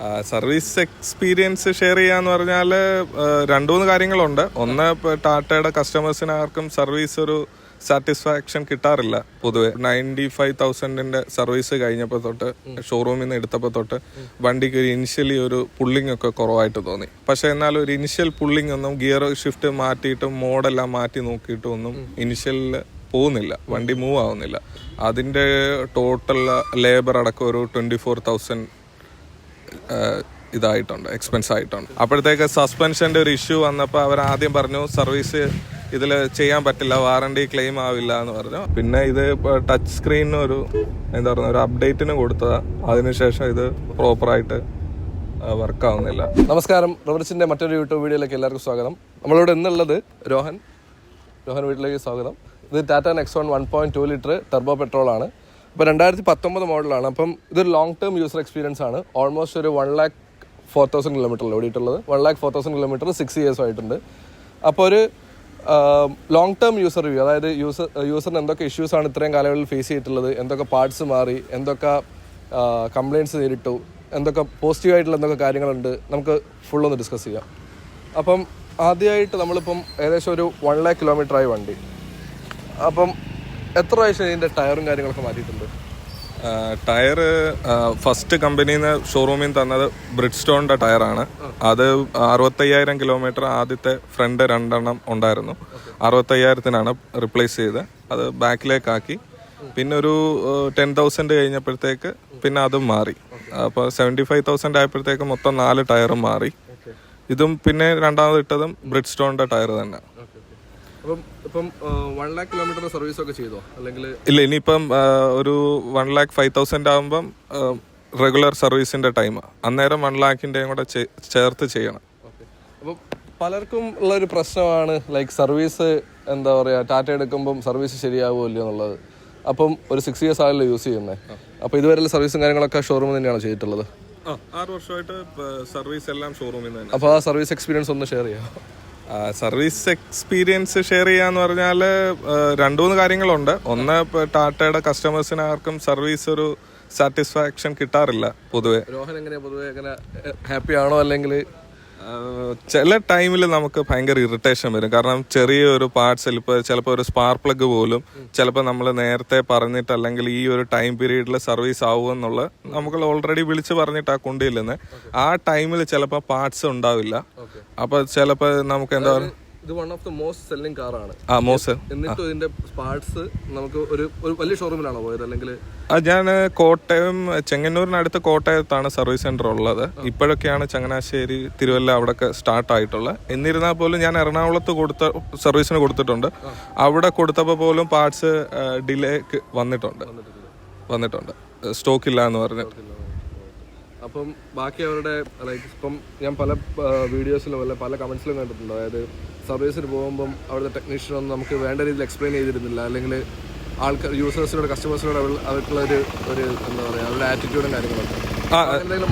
Service experience share ചെയ്യാന്ന് പറഞ്ഞാൽ രണ്ടു മൂന്ന് കാര്യങ്ങളുണ്ട്. ഒന്ന്, ഇപ്പോൾ ടാറ്റയുടെ കസ്റ്റമേഴ്സിന് ആർക്കും സർവീസ് ഒരു സാറ്റിസ്ഫാക്ഷൻ കിട്ടാറില്ല പൊതുവെ. 95,000 സർവീസ് കഴിഞ്ഞപ്പോൾ തൊട്ട്, ഷോറൂമിൽ നിന്ന് എടുത്തപ്പോൾ തൊട്ട് വണ്ടിക്ക് ഒരു ഇനിഷ്യലി ഒരു പുള്ളിങ് ഒക്കെ കുറവായിട്ട് തോന്നി. പക്ഷെ എന്നാൽ ഒരു ഇനിഷ്യൽ പുള്ളിങ് ഒന്നും ഗിയർ ഷിഫ്റ്റ് മാറ്റിയിട്ടും മോഡെല്ലാം മാറ്റി നോക്കിയിട്ടും ഒന്നും ഇനിഷ്യലിൽ പോകുന്നില്ല, വണ്ടി മൂവ് ആവുന്നില്ല. അതിൻ്റെ ടോട്ടൽ ലേബർ അടക്കം ഒരു 24,000 ഇതായിട്ടുണ്ട്, എക്സ്പെൻസ് ആയിട്ടുണ്ട്. അപ്പോഴത്തേക്ക് സസ്പെൻഷൻ്റെ ഒരു ഇഷ്യൂ വന്നപ്പോൾ അവർ ആദ്യം പറഞ്ഞു സർവീസ് ഇതിൽ ചെയ്യാൻ പറ്റില്ല, വാറണ്ടി ക്ലെയിം ആവില്ല എന്ന് പറഞ്ഞു. പിന്നെ ഇത് ഇപ്പോൾ ടച്ച് സ്ക്രീനിന് ഒരു എന്താ പറയുക ഒരു അപ്ഡേറ്റിന് കൊടുത്തതാണ്. അതിനുശേഷം ഇത് പ്രോപ്പറായിട്ട് വർക്ക് ആവുന്നില്ല. നമസ്കാരം, റോബർട്സിന്റെ മറ്റൊരു യൂട്യൂബ് വീഡിയോയിലേക്ക് എല്ലാവർക്കും സ്വാഗതം. നമ്മളിവിടെ ഇന്നുള്ളത് രോഹൻ വീട്ടിലേക്ക് സ്വാഗതം. ഇത് Tata Nexon 1.2 litre Turbo petrol ആണ്. ഇപ്പോൾ 2019 മോഡലാണ്. അപ്പം ഇതൊരു ലോങ് ടേം യൂസർ എക്സ്പീരിയൻസ് ആണ്. ഓൾമോസ്റ്റ് ഒരു 104,000 കിലോമീറ്ററിൽ ഓടിയിട്ടുള്ളത്. 104,000 കിലോമീറ്റർ 6 ഇയേഴ്സ് ആയിട്ടുണ്ട്. അപ്പോൾ ഒരു ലോങ് ടേം യൂസർ റിവ്യൂ, അതായത് യൂസറിന് എന്തൊക്കെ ഇഷ്യൂസ് ആണ് ഇത്രയും കാലങ്ങളിൽ ഫേസ് ചെയ്തിട്ടുള്ളത്, എന്തൊക്കെ പാർട്സ് മാറി, എന്തൊക്കെ കംപ്ലയിൻറ്റ്സ് നേരിട്ടു, എന്തൊക്കെ പോസിറ്റീവായിട്ടുള്ള എന്തൊക്കെ കാര്യങ്ങളുണ്ട്, നമുക്ക് ഫുള്ളൊന്ന് ഡിസ്കസ് ചെയ്യാം. അപ്പം ആദ്യമായിട്ട് നമ്മളിപ്പം ഏകദേശം ഒരു 1 lakh കിലോമീറ്ററായി വണ്ടി. അപ്പം എത്ര പ്രാവശ്യം ഇതിൻ്റെ ടയറും കാര്യങ്ങളൊക്കെ മാറ്റിയിട്ടുണ്ട്? ടയർ ഫസ്റ്റ് കമ്പനിയിൽ നിന്ന് ഷോറൂമിൽ നിന്ന് തന്നത് ബ്രിഡ്സ്റ്റോണിൻ്റെ ടയറാണ്. അത് 65,000 കിലോമീറ്റർ ആദ്യത്തെ ഫ്രണ്ട് 2 ഉണ്ടായിരുന്നു. 65,000-നാണ് റിപ്ലേസ് ചെയ്ത് അത് ബാക്കിലേക്കാക്കി. പിന്നെ ഒരു 10,000 കഴിഞ്ഞപ്പോഴത്തേക്ക് പിന്നെ അതും മാറി. അപ്പോൾ 75,000 ആയപ്പോഴത്തേക്ക് മൊത്തം 4 ടയറും മാറി. ഇതും പിന്നെ രണ്ടാമത് ഇട്ടതും ബ്രിഡ്സ്റ്റോണിൻ്റെ ടയർ തന്നെ. ഇപ്പം 1 lakh കിലോമീറ്റർ സർവീസ് ഒക്കെ ചെയ്തോ? അല്ലെങ്കിൽ ഇല്ല, ഇനിയിപ്പം ഒരു 1,05,000 ആകുമ്പം റെഗുലർ സർവീസിന്റെ ടൈം, അന്നേരം 1 lakhൻ്റെയും കൂടെ ചേർത്ത് ചെയ്യണം. അപ്പം പലർക്കും ഉള്ളൊരു പ്രശ്നമാണ് ലൈക്ക് സർവീസ്, എന്താ പറയുക, ടാറ്റ എടുക്കുമ്പം സർവീസ് ശരിയാവുമോ ഇല്ലയോ എന്നുള്ളത്. അപ്പം ഒരു 6 ഇയേഴ്സ് ആണല്ലോ യൂസ് ചെയ്യുന്നത്. അപ്പോൾ ഇതുവരെയുള്ള സർവീസും കാര്യങ്ങളൊക്കെ ഷോറൂമിൽ തന്നെയാണ് ചെയ്തിട്ടുള്ളത്. 6 വർഷമായിട്ട് സർവീസ് എല്ലാം ഷോറൂമിൽ തന്നെ. അപ്പോൾ ആ സർവീസ് എക്സ്പീരിയൻസ് ഒന്ന് ഷെയർ ചെയ്യാം. സർവീസ് എക്സ്പീരിയൻസ് ഷെയർ ചെയ്യാന്ന് പറഞ്ഞാൽ രണ്ടു മൂന്ന് കാര്യങ്ങളുണ്ട്. ഒന്ന്, ഇപ്പോൾ ടാറ്റയുടെ കസ്റ്റമേഴ്സിന് ആർക്കും സർവീസ് ഒരു സാറ്റിസ്ഫാക്ഷൻ കിട്ടാറില്ല പൊതുവെ. രോഹൻ എങ്ങനെയാ പൊതുവെ എങ്ങനെ ഹാപ്പി ആണോ? അല്ലെങ്കിൽ ചില ടൈമിൽ നമുക്ക് ഭയങ്കര ഇറിറ്റേഷൻ വരും. കാരണം ചെറിയൊരു പാർട്സിൽ ഇപ്പോൾ ചിലപ്പോൾ ഒരു സ്പാർക്ക് പ്ലഗ് പോലും ചിലപ്പോൾ നമ്മൾ നേരത്തെ പറഞ്ഞിട്ട് അല്ലെങ്കിൽ ഈ ഒരു ടൈം പീരീഡിൽ സർവീസ് ആവുമെന്നുള്ള നമുക്ക് ഓൾറെഡി വിളിച്ച് പറഞ്ഞിട്ട് ആ കൊണ്ടില്ലെന്ന് ആ ടൈമിൽ ചിലപ്പോൾ പാർട്സ് ഉണ്ടാവില്ല. അപ്പോൾ ചിലപ്പോൾ നമുക്ക് എന്താ പറയുക, ഇത് one of the most selling കാറാണ്. എന്നിട്ടും ഇതിന്റെ പാർട്സ് നമുക്ക് ഒരു വലിയ ഷോറൂമിലാണോ പോയത്? അല്ലെങ്കിൽ ഞാൻ കോട്ടയം ചെങ്ങന്നൂരിനടുത്ത് കോട്ടയത്താണ് സർവീസ് സെന്റർ ഉള്ളത്. ഇപ്പോഴൊക്കെയാണ് ചങ്ങനാശ്ശേരി, തിരുവല്ല അവിടെയൊക്കെ സ്റ്റാർട്ട് ആയിട്ടുള്ളത്. എന്നിരുന്നാൽ പോലും ഞാൻ എറണാകുളത്ത് സർവീസിന് കൊടുത്തിട്ടുണ്ട്. അവിടെ കൊടുത്തപ്പോൾ പോലും പാർട്സ് ഡിലേ വന്നിട്ടുണ്ട് സ്റ്റോക്ക് ഇല്ല എന്ന് പറഞ്ഞിട്ട്. അപ്പം ബാക്കി അവരുടെ ലൈക്ക് ഇപ്പം ഞാൻ പല വീഡിയോസിലും അല്ലെ പല കമന്റ്സിലും കണ്ടിട്ടുണ്ട്. അതായത് സർവീസിന് പോകുമ്പം അവിടുത്തെ ടെക്നീഷ്യനൊന്നും നമുക്ക് വേണ്ട രീതിയിൽ എക്സ്പ്ലെയിൻ ചെയ്തിരുന്നില്ല, അല്ലെങ്കിൽ ആൾക്കാർ യൂസേഴ്സിനോട് കസ്റ്റമേഴ്സിനോട് അവർക്കുള്ള ഒരു എന്താ പറയുക അവരുടെ ആറ്റിറ്റ്യൂഡും കാര്യങ്ങളൊക്കെ എന്തെങ്കിലും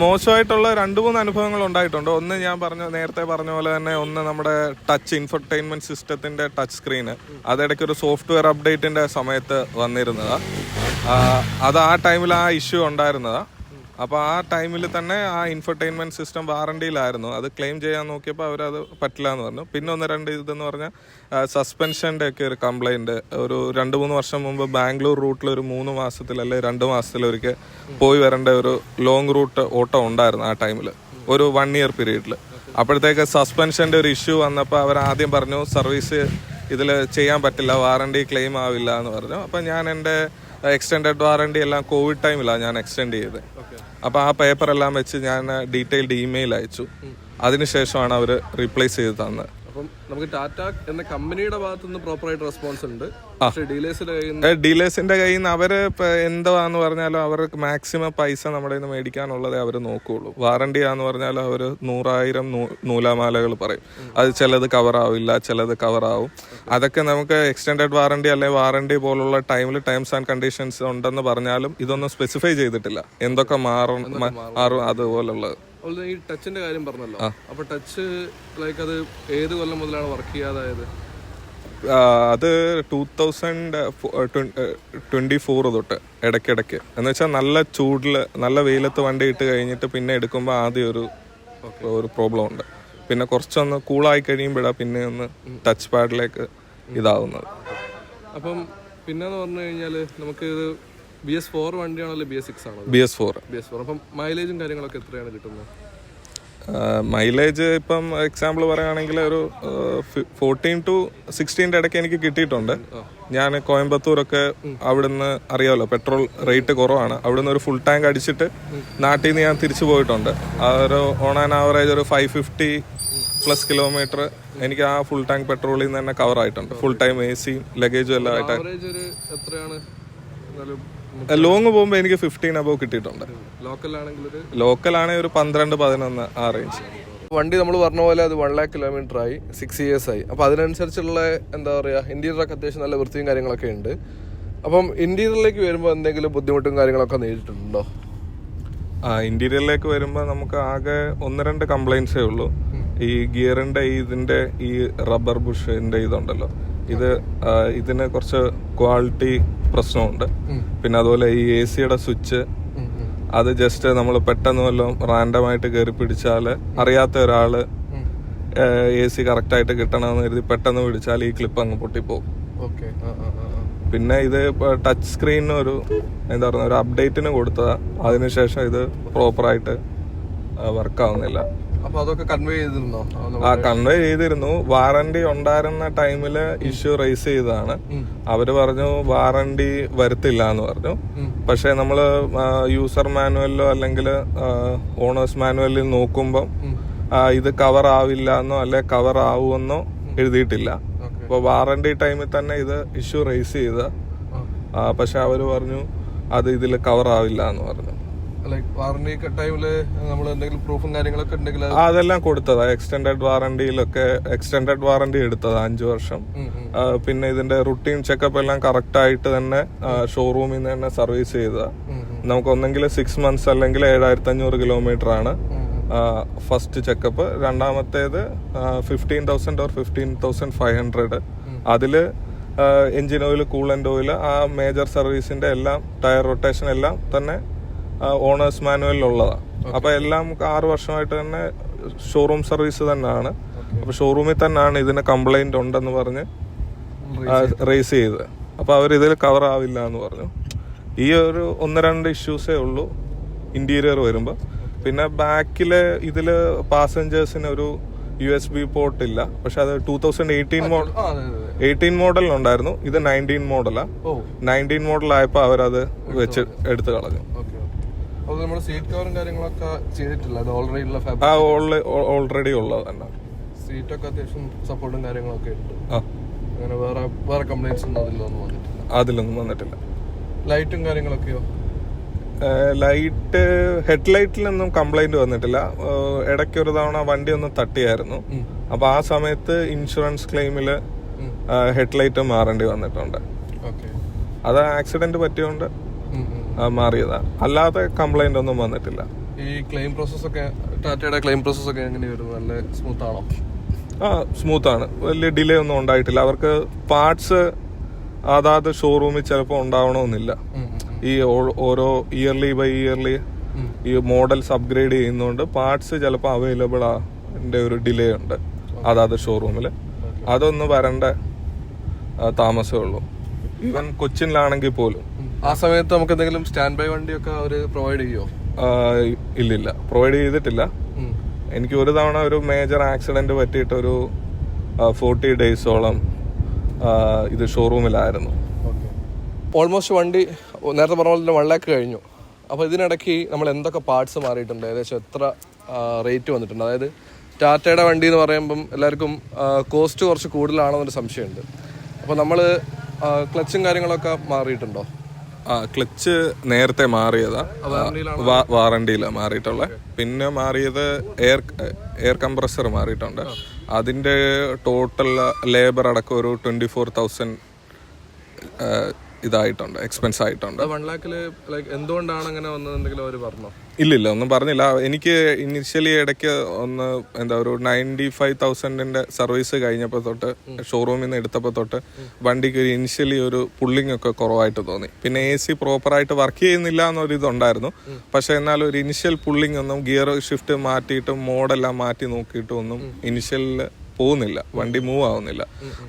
മോശമായിട്ടുള്ള 2-3 അനുഭവങ്ങൾ ഉണ്ടായിട്ടുണ്ട്. ഒന്ന്, ഞാൻ നേരത്തെ പറഞ്ഞ പോലെ തന്നെ, ഒന്ന് നമ്മുടെ ടച്ച് ഇൻഫർടൈൻമെന്റ് സിസ്റ്റത്തിന്റെ ടച്ച് സ്ക്രീന് അതിടയ്ക്ക് ഒരു സോഫ്റ്റ്വെയർ അപ്ഡേറ്റിന്റെ സമയത്ത് വന്നിരുന്നതാ. അത് ആ ടൈമിൽ ആ ഇഷ്യൂ ഉണ്ടായിരുന്നതാ. അപ്പോൾ ആ ടൈമിൽ തന്നെ ആ ഇൻഫർടൈൻമെന്റ് സിസ്റ്റം വാറണ്ടിയിലായിരുന്നു. അത് ക്ലെയിം ചെയ്യാൻ നോക്കിയപ്പോൾ അവരത് പറ്റില്ല എന്ന് പറഞ്ഞു. പിന്നെ 1-2 ഇതെന്ന് പറഞ്ഞാൽ സസ്പെൻഷൻ്റെ ഒക്കെ ഒരു കംപ്ലൈൻറ്റ് ഒരു 2-3 വർഷം മുമ്പ് ബാംഗ്ലൂർ റൂട്ടിൽ ഒരു 3 മാസത്തിൽ അല്ലെങ്കിൽ 2 മാസത്തിലൊരിക്കൽ പോയി വരേണ്ട ഒരു ലോങ് റൂട്ട് ഓട്ടം ഉണ്ടായിരുന്നു ആ ടൈമിൽ, ഒരു 1 year പീരീഡിൽ. അപ്പോഴത്തേക്ക് സസ്പെൻഷൻ്റെ ഒരു ഇഷ്യൂ വന്നപ്പോൾ അവർ ആദ്യം പറഞ്ഞു സർവീസ് ഇതിൽ ചെയ്യാൻ പറ്റില്ല, വാറണ്ടി ക്ലെയിം ആവില്ല എന്ന് പറഞ്ഞു. അപ്പം ഞാൻ എൻ്റെ എക്സ്റ്റെൻഡഡ് വാറണ്ടി എല്ലാം കോവിഡ് ടൈമിലാണ് ഞാൻ എക്സ്റ്റെൻഡ് ചെയ്തത്. അപ്പോൾ ആ പേപ്പർ എല്ലാം വെച്ച് ഞാൻ ഡീറ്റെയിൽഡ് ഇമെയിൽ അയച്ചു. അതിനുശേഷമാണ് അവർ റീപ്ലേസ് ചെയ്ത് തന്നത്. അപ്പം നമുക്ക് ടാറ്റ എന്ന കമ്പനിയുടെ ഭാഗത്തു നിന്ന് പ്രോപ്പറായിട്ട് റെസ്പോൺസ് ഉണ്ട്. ഡീലേഴ്സിന്റെ കയ്യിൽ നിന്ന് അവർ എന്താന്ന് പറഞ്ഞാലും അവർക്ക് മാക്സിമം പൈസ നമ്മുടെ നിന്ന് മേടിക്കാനുള്ളതേ അവർ നോക്കുകയുള്ളൂ. വാറണ്ടിയാന്ന് പറഞ്ഞാലും അവർ 100,000 നൂലാമാലകൾ പറയും. അത് ചിലത് കവറാവില്ല, ചിലത് കവറാവും. അതൊക്കെ നമുക്ക് എക്സ്റ്റെൻഡഡ് വാറണ്ടി അല്ലെങ്കിൽ വാറണ്ടി പോലുള്ള ടൈമിൽ ടേംസ് ആൻഡ് കണ്ടീഷൻസ് ഉണ്ടെന്ന് പറഞ്ഞാലും ഇതൊന്നും സ്പെസിഫൈ ചെയ്തിട്ടില്ല എന്തൊക്കെ മാറും അതുപോലുള്ളത്. ഈ ടച്ചിന്റെ കാര്യം പറഞ്ഞല്ലോ, അപ്പൊ ടച്ച് ലൈക്ക് അത് ഏത് കൊല്ലം മുതലാണ് വർക്ക് ചെയ്യാതായത്? അത് 2024 തൊട്ട് ഇടയ്ക്കിടയ്ക്ക് എന്ന് വെച്ചാൽ നല്ല ചൂടിൽ നല്ല വെയിലത്ത് വണ്ടി ഇട്ട് കഴിഞ്ഞിട്ട് പിന്നെ എടുക്കുമ്പോൾ ആദ്യം ഒരു പ്രോബ്ലം ഉണ്ട്. പിന്നെ കുറച്ചൊന്ന് കൂളായി കഴിയുമ്പോഴാണ് പിന്നെ ഒന്ന് ടച്ച് പാഡിലേക്ക് ഇതാവുന്നത്. അപ്പം പിന്നെന്ന് പറഞ്ഞു കഴിഞ്ഞാൽ നമുക്ക് ഇത് BS4 വണ്ടിയാണല്ലോ, BS6 ആണോ? BS4. അപ്പം മൈലേജും കാര്യങ്ങളൊക്കെ എത്രയാണ് കിട്ടുന്നത്? മൈലേജ് ഇപ്പം എക്സാമ്പിൾ പറയുകയാണെങ്കിൽ ഒരു 14 to 16 ഇടയ്ക്ക് എനിക്ക് കിട്ടിയിട്ടുണ്ട്. ഞാൻ കോയമ്പത്തൂരൊക്കെ അവിടുന്ന് അറിയാമല്ലോ പെട്രോൾ റേറ്റ് കുറവാണ്, അവിടുന്ന് ഒരു ഫുൾ ടാങ്ക് അടിച്ചിട്ട് നാട്ടിൽ നിന്ന് ഞാൻ തിരിച്ചു പോയിട്ടുണ്ട്. ഒരു ഓൺ ആൻ ആവറേജ് ഒരു 550+ കിലോമീറ്റർ എനിക്ക് ആ ഫുൾ ടാങ്ക് പെട്രോളിൽ നിന്ന് തന്നെ കവർ ആയിട്ടുണ്ട്. ഫുൾ ടൈം AC ലഗേജും എല്ലാം ആയിട്ട്. ലോങ് പോകുമ്പോൾ എനിക്ക് 15 above കിട്ടിയിട്ടുണ്ട്. ലോക്കലാണെങ്കിൽ ഒരു 12-11 ആ റേഞ്ച്. വണ്ടി നമ്മൾ പറഞ്ഞ പോലെ അത് 1 lakh kilometer ആയി, 6 years ആയി. അപ്പോൾ അതിനനുസരിച്ചുള്ള എന്താ പറയുക, ഇന്റീരിയറൊക്കെ അത്യാവശ്യം നല്ല വൃത്തിയും കാര്യങ്ങളൊക്കെ ഉണ്ട്. അപ്പം ഇന്റീരിയറിലേക്ക് വരുമ്പോൾ എന്തെങ്കിലും ബുദ്ധിമുട്ടും കാര്യങ്ങളൊക്കെ നേരിട്ടുണ്ടോ? ഇന്റീരിയറിലേക്ക് വരുമ്പോൾ നമുക്ക് ആകെ 1-2 കംപ്ലൈൻസേ ഉള്ളൂ. ഈ ഗിയറിന്റെ ഇതിന്റെ ഈ റബ്ബർ ബുഷിന്റെ ഇതുണ്ടല്ലോ, ഇതിന് കുറച്ച് ക്വാളിറ്റി പ്രശ്നമുണ്ട്. പിന്നെ അതുപോലെ ഈ AC-യുടെ സ്വിച്ച് അത് ജസ്റ്റ് നമ്മൾ പെട്ടെന്ന് വല്ലതും റാൻഡമായിട്ട് കയറി പിടിച്ചാൽ അറിയാത്ത ഒരാള് AC കറക്റ്റായിട്ട് കിട്ടണമെന്ന് കരുതി പെട്ടെന്ന് പിടിച്ചാൽ ഈ ക്ലിപ്പ് അങ്ങ് പൊട്ടിപ്പോകും. പിന്നെ ഇത് ടച്ച് സ്ക്രീനിന് ഒരു എന്താ പറയുക ഒരു അപ്ഡേറ്റിന് കൊടുത്തതാ, അതിനുശേഷം ഇത് പ്രോപ്പറായിട്ട് വർക്കാവുന്നില്ല. കൺവേ ചെയ്തിരുന്നു. വാറണ്ടി ഉണ്ടായിരുന്ന ടൈമില് ഇഷ്യൂ റേസ് ചെയ്തതാണ്. അവര് പറഞ്ഞു വാറണ്ടി വരുത്തില്ല എന്ന് പറഞ്ഞു. പക്ഷെ നമ്മള് യൂസർ മാനുവലിലോ അല്ലെങ്കിൽ ഓണേഴ്സ് മാനുവലിൽ നോക്കുമ്പോൾ ഇത് കവർ ആവില്ല എന്നോ അല്ലെ കവർ ആവുമെന്നോ എഴുതിയിട്ടില്ല. അപ്പൊ വാറണ്ടി ടൈമിൽ തന്നെ ഇത് ഇഷ്യൂ റേസ് ചെയ്ത, പക്ഷെ അവര് പറഞ്ഞു അത് ഇതിൽ കവർ ആവില്ല എന്ന് പറഞ്ഞു. അതെല്ലാം കൊടുത്തതാ. എക്സ്റ്റൻഡഡ് വാറണ്ടി എടുത്തതാ 5 വർഷം. പിന്നെ ഇതിന്റെ റുട്ടീൻ ചെക്കപ്പ് എല്ലാം കറക്റ്റ് ആയിട്ട് തന്നെ ഷോറൂമിൽ നിന്ന് തന്നെ സർവീസ് ചെയ്തതാ. നമുക്ക് ഒന്നെങ്കിൽ 6 months അല്ലെങ്കിൽ 7500 കിലോമീറ്റർ ആണ് ഫസ്റ്റ് ചെക്കപ്പ്. രണ്ടാമത്തേത് 15,000 or 15,500. അതില് എഞ്ചിൻ ഓയിൽ, കൂളന്റ് ഓയിൽ, ആ മേജർ സർവീസിന്റെ എല്ലാം ടയർ റൊട്ടേഷൻ എല്ലാം തന്നെ ഓണേഴ്സ് മാനുവലിലുള്ളതാണ്. അപ്പൊ എല്ലാം 6 വർഷമായിട്ട് തന്നെ ഷോറൂം സർവീസ് തന്നെയാണ്. അപ്പൊ ഷോറൂമിൽ തന്നെയാണ് ഇതിന് കംപ്ലൈന്റ് ഉണ്ടെന്ന് പറഞ്ഞ് റേസ് ചെയ്തത്. അപ്പൊ അവർ ഇതിൽ കവർ ആവില്ല എന്ന് പറഞ്ഞു. ഈ ഒരു 1-2 ഇഷ്യൂസേ ഉള്ളൂ ഇന്റീരിയർ വരുമ്പോ. പിന്നെ ബാക്കില് ഇതില് പാസഞ്ചേഴ്സിന് ഒരു USB പോർട്ട് ഇല്ല. പക്ഷെ അത് 2018 മോഡലിനുണ്ടായിരുന്നു. ഇത് 19 മോഡലാ. 19 മോഡലായപ്പോ അവരത് വെച്ച് എടുത്തു കളഞ്ഞു. ഓൾറെഡി ഉള്ളത് തന്നെ. സീറ്റൊക്കെ അത്യാവശ്യം സപ്പോർട്ടും കാര്യങ്ങളൊക്കെ ഉണ്ട്. അങ്ങനെ വേറെ കംപ്ലൈന്റ്സ് അതിലൊന്നും വന്നിട്ടില്ല. ലൈറ്റും കാര്യങ്ങളൊക്കെയോ? ലൈറ്റ് ഹെഡ്ലൈറ്റിലൊന്നും കംപ്ലൈന്റ് വന്നിട്ടില്ല. ഇടയ്ക്ക് ഒരു തവണ വണ്ടി ഒന്ന് തട്ടിയായിരുന്നു. അപ്പൊ ആ സമയത്ത് ഇൻഷുറൻസ് ക്ലെയിമില് ഹെഡ്ലൈറ്റ് മാറേണ്ടി വന്നിട്ടുണ്ട്. അത് ആക്സിഡന്റ് പറ്റിയോണ്ട് മാറിയതാ. അല്ലാതെ കംപ്ലൈന്റ് ഒന്നും വന്നിട്ടില്ല. ഈ ക്ലെയിം പ്രോസസ് ഒക്കെ, ടാറ്റയുടെ ക്ലെയിം പ്രോസസ് ഒക്കെ എങ്ങനെയായിരുന്നു? നല്ല സ്മൂത്ത് ആണോ? സ്മൂത്ത് ആണ്. വലിയ ഡിലേ ഒന്നും ഉണ്ടായിട്ടില്ല. അവർക്ക് പാർട്സ് അതാത് ഷോറൂമിൽ ചിലപ്പോൾ ഉണ്ടാവണമെന്നില്ല. ഈ ഓരോ ഇയർലി ബൈ ഇയർലി ഈ മോഡൽസ് അപ്ഗ്രേഡ് ചെയ്യുന്നതുകൊണ്ട് പാർട്സ് ചിലപ്പോൾ അവൈലബിൾ ആന്റെ ഒരു ഡിലേ ഉണ്ട് അതാത് ഷോറൂമില്. അതൊന്ന് വരേണ്ട താമസമേ ഉള്ളൂ. ഈവൻ കൊച്ചിനിലാണെങ്കിൽ പോലും. ആ സമയത്ത് നമുക്ക് എന്തെങ്കിലും സ്റ്റാൻഡ് ബൈ വണ്ടിയൊക്കെ അവര് പ്രൊവൈഡ് ചെയ്യുമോ? ഇല്ലില്ല, പ്രൊവൈഡ് ചെയ്തിട്ടില്ല. എനിക്ക് ഒരു തവണ ഒരു മേജർ ആക്സിഡന്റ് പറ്റിയിട്ട് ഒരു 40 days-ഓളം ഇത് ഷോറൂമിലായിരുന്നു. ഓൾമോസ്റ്റ് വണ്ടി നേരത്തെ പറഞ്ഞ പോലെ 1 lakh കഴിഞ്ഞു. അപ്പോൾ ഇതിനിടയ്ക്ക് നമ്മൾ എന്തൊക്കെ പാർട്സ് മാറിയിട്ടുണ്ട്? ഏകദേശം എത്ര റേറ്റ് വന്നിട്ടുണ്ട്? അതായത് ടാറ്റയുടെ വണ്ടി എന്ന് പറയുമ്പം എല്ലാവർക്കും കോസ്റ്റ് കുറച്ച് കൂടുതലാണെന്നൊരു സംശയമുണ്ട്. അപ്പോൾ നമ്മൾ ക്ലച്ചും കാര്യങ്ങളൊക്കെ മാറിയിട്ടുണ്ടോ? ക്ലച്ച് നേരത്തെ മാറിയതാ, വാറണ്ടിയിലാണ് മാറിയിട്ടുള്ള. പിന്നെ മാറിയത് എയർ കംപ്രസർ മാറിയിട്ടുണ്ട്. അതിന്റെ ടോട്ടൽ ലേബർ അടക്കം ഒരു 24,000 ഇതായിട്ടുണ്ട്, എക്സ്പെൻസ് ആയിട്ടുണ്ട്. 1 lakhല് എന്തുകൊണ്ടാണ് അങ്ങനെ വന്നതെന്തെങ്കിലും അവർ പറഞ്ഞോ? ഇല്ലില്ല, ഒന്നും പറഞ്ഞില്ല. എനിക്ക് ഇനിഷ്യലി ഇടയ്ക്ക് ഒന്ന് ഒരു 95,000 സർവീസ് കഴിഞ്ഞപ്പോൾ തൊട്ട് ഷോറൂമിൽ നിന്ന് എടുത്തപ്പോൾ തൊട്ട് വണ്ടിക്ക് ഇനിഷ്യലി ഒരു പുള്ളിങ് ഒക്കെ കുറവായിട്ട് തോന്നി. പിന്നെ AC പ്രോപ്പറായിട്ട് വർക്ക് ചെയ്യുന്നില്ല എന്നൊരു ഇതുണ്ടായിരുന്നു. പക്ഷെ എന്നാലും ഒരു ഇനിഷ്യൽ പുള്ളിങ് ഒന്നും ഗിയർ ഷിഫ്റ്റ് മാറ്റിയിട്ടും മോഡെല്ലാം മാറ്റി നോക്കിയിട്ടും ഒന്നും ഇനിഷ്യലിൽ പോകുന്നില്ല, വണ്ടി മൂവ് ആവുന്നില്ല.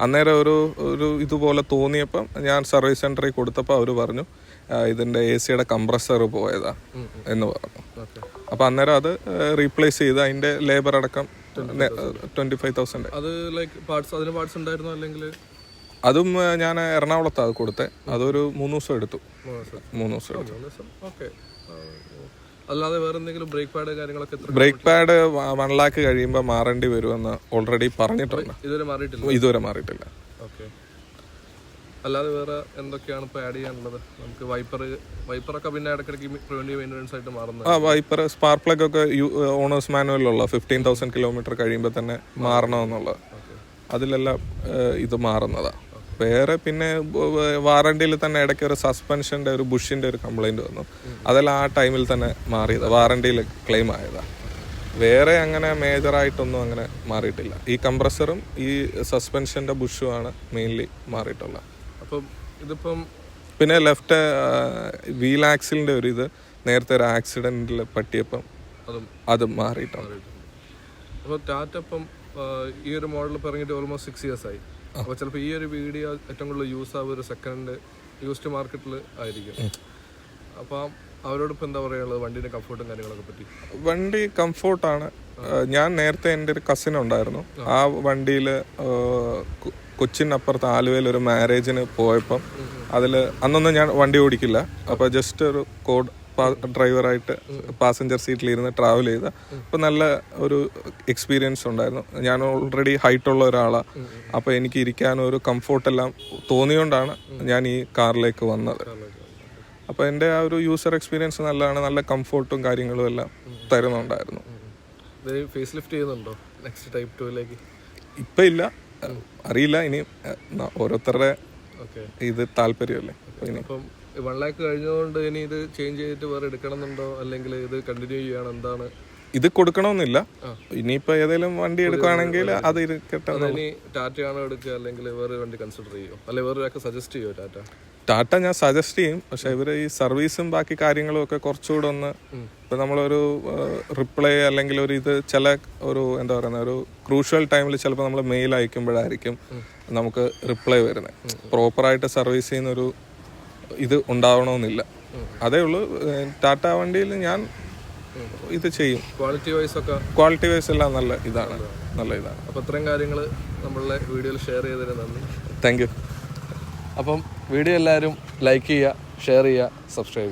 അന്നേരം ഒരു ഇതുപോലെ തോന്നിയപ്പം ഞാൻ സർവീസ് സെന്ററിൽ കൊടുത്തപ്പോൾ അവർ പറഞ്ഞു ഇതിന്റെ AC കംപ്രസർ പോയതാ എന്ന് പറഞ്ഞു. അപ്പൊ അന്നേരം അത് റീപ്ലേസ് ചെയ്ത് അതിന്റെ ലേബർ അടക്കം 25,000. അത് അതിന് പാർട്സ് ഉണ്ടായിരുന്നോ അല്ലെങ്കിൽ? അതും ഞാൻ എറണാകുളത്താണ് അത് കൊടുത്തത്. അതൊരു 3 ദിവസം എടുത്തു. 3 ദിവസം എടുത്തു. ഓക്കെ. അല്ലാതെ വേറെ എന്തെങ്കിലും ബ്രേക്ക് പാഡ് കാര്യങ്ങളൊക്കെ? ബ്രേക്ക് പാഡ് 1 lakh കഴിയുമ്പോൾ മാറേണ്ടി വരുമെന്ന് ഓൾറെഡി പറഞ്ഞിട്ടുണ്ട്. ഇതുവരെ മാറിയിട്ടില്ല. ഓക്കെ. അല്ലാതെ വേറെ എന്തൊക്കെയാണ് ഇപ്പോൾ ആഡ് ചെയ്യാനുള്ളത്? നമുക്ക് വൈപ്പറൊക്കെ പിന്നെ ഇടയ്ക്കിടയ്ക്ക് പ്രിവെന്റീവ് മെയിൻ്റനൻസ് ആയിട്ട് മാറുന്നത്. വൈപ്പർ സ്പാർക്ക് പ്ലഗ് ഒക്കെ ഓണേഴ്സ് മാനുവലുള്ള 15,000 കിലോമീറ്റർ കഴിയുമ്പോൾ തന്നെ മാറണമെന്നുള്ളത്, അതിലെല്ലാം ഇത് മാറുന്നതാണ്. വേറെ പിന്നെ വാറണ്ടിയിൽ തന്നെ ഇടയ്ക്ക് ഒരു സസ്പെൻഷന്റെ ഒരു ബുഷിന്റെ ഒരു കംപ്ലൈന്റ് വന്നു. അതെല്ലാം ആ ടൈമിൽ തന്നെ മാറിയത്, വാറണ്ടിയിൽ ക്ലെയിം ആയതാണ്. വേറെ അങ്ങനെ മേജറായിട്ടൊന്നും അങ്ങനെ മാറിയിട്ടില്ല. ഈ കംപ്രസറും ഈ സസ്പെൻഷന്റെ ബുഷുമാണ് മെയിൻലി മാറിയിട്ടുള്ളത്. അപ്പം ഇതിപ്പം പിന്നെ ലെഫ്റ്റ് വീൽ ആക്സിലിന്റെ ഒരു ഇത് നേരത്തെ ഒരു ആക്സിഡന്റിൽ പറ്റിയപ്പം അത് മാറിയിട്ടുണ്ട്. അപ്പോൾ ടാറ്റ ഇപ്പം ഈ ഒരു മോഡൽ പറഞ്ഞിട്ട് ഓൾമോസ്റ്റ് 6 years ആയി. അപ്പോൾ ചിലപ്പോൾ ഈ ഒരു വീഡിയോ ഏറ്റവും കൂടുതൽ യൂസ് ആവുക ഒരു സെക്കൻഡ് യൂസ്ഡ് മാർക്കറ്റിൽ ആയിരിക്കും. അപ്പം അവരോടൊപ്പം എന്താ പറയാനുള്ളത് വണ്ടിയുടെ കംഫോർട്ടും കാര്യങ്ങളൊക്കെ പറ്റി? വണ്ടി കംഫോർട്ടാണ്. ഞാൻ നേരത്തെ എൻ്റെ ഒരു കസിൻ ഉണ്ടായിരുന്നു, ആ വണ്ടിയിൽ കൊച്ചിനപ്പുറത്ത് ആലുവയിൽ ഒരു മാരേജിന് പോയപ്പം അന്നൊന്നും ഞാൻ വണ്ടി ഓടിക്കില്ല. അപ്പോൾ ജസ്റ്റ് ഒരു ഡ്രൈവറായിട്ട് പാസഞ്ചർ സീറ്റിലിരുന്ന് ട്രാവൽ ചെയ്ത അപ്പോൾ നല്ല ഒരു എക്സ്പീരിയൻസ് ഉണ്ടായിരുന്നു. ഞാൻ ഓൾറെഡി ഹൈറ്റുള്ള ഒരാളാണ്. അപ്പോൾ എനിക്ക് ഇരിക്കാനും ഒരു കംഫോർട്ടെല്ലാം തോന്നിയോണ്ടാണ് ഞാൻ ഈ കാറിലേക്ക് വന്നത്. അപ്പോൾ എൻ്റെ ആ ഒരു യൂസർ എക്സ്പീരിയൻസ് നല്ലതാണ്, നല്ല കംഫോർട്ടും കാര്യങ്ങളും എല്ലാം തരുന്നുണ്ടായിരുന്നു. ഫേസ് ലിഫ്റ്റ് ചെയ്യുന്നുണ്ടോ നെക്സ്റ്റ് ടൈപ്പ് 2ലേക്ക്? ഇപ്പം ഇല്ല, അറിയില്ല. ഇനി ഓരോരുത്തരുടെ ഇത് താല്പര്യമല്ലേ. അപ്പം 1 lakh കഴിഞ്ഞതുകൊണ്ട് ഇനി ഇത് ചേഞ്ച് ചെയ്തിട്ട് വേറെ എടുക്കണമെന്നുണ്ടോ അല്ലെങ്കിൽ ഇത് കണ്ടിന്യൂ ചെയ്യണം? എന്താണ്? ഇത് കൊടുക്കണമെന്നില്ല. ഇനിയിപ്പോ ഏതെങ്കിലും വണ്ടി എടുക്കുകയാണെങ്കിൽ അത് ഇരിക്കട്ടെ. ഇനി ടാറ്റയാണോ എടുക്കുക അല്ലെങ്കിൽ വേറെ വണ്ടി കൺസിഡർ ചെയ്യോ? അല്ലെങ്കിൽ വേറെ ഒരാൾക്ക് സജസ്റ്റ് ചെയ്യോ? ടാറ്റ ഞാൻ സജസ്റ്റ് ചെയ്യും. പക്ഷെ ഇവര് ഈ സർവീസും ബാക്കി കാര്യങ്ങളും ഒക്കെ കുറച്ചുകൂടെ ഒന്ന് ഇപ്പൊ നമ്മളൊരു റിപ്ലൈ അല്ലെങ്കിൽ ഒരു ഇത് ചില ഒരു എന്താ പറയുന്ന ഒരു ക്രൂഷ്യൽ ടൈമിൽ ചിലപ്പോൾ നമ്മൾ മെയിൽ അയക്കുമ്പോഴായിരിക്കും നമുക്ക് റിപ്ലൈ വരുന്നത്. പ്രോപ്പറായിട്ട് സർവീസ് ചെയ്യുന്നൊരു ഇത് ഉണ്ടാവണമെന്നില്ല. അതേ ഉള്ളൂ. ടാറ്റ വണ്ടിയിൽ ഞാൻ ഇത് ചെയ്യും. ക്വാളിറ്റി വൈസ് എല്ലാം നല്ല ഇതാണ്. അപ്പോൾ ഇത്രയും കാര്യങ്ങൾ നമ്മളുടെ വീഡിയോയിൽ ഷെയർ ചെയ്തതിന് നന്ദി. Thank you. അപ്പം വീഡിയോ എല്ലാവരും ലൈക്ക് ചെയ്യുക, ഷെയർ ചെയ്യുക, സബ്സ്ക്രൈബ് ചെയ്യുക.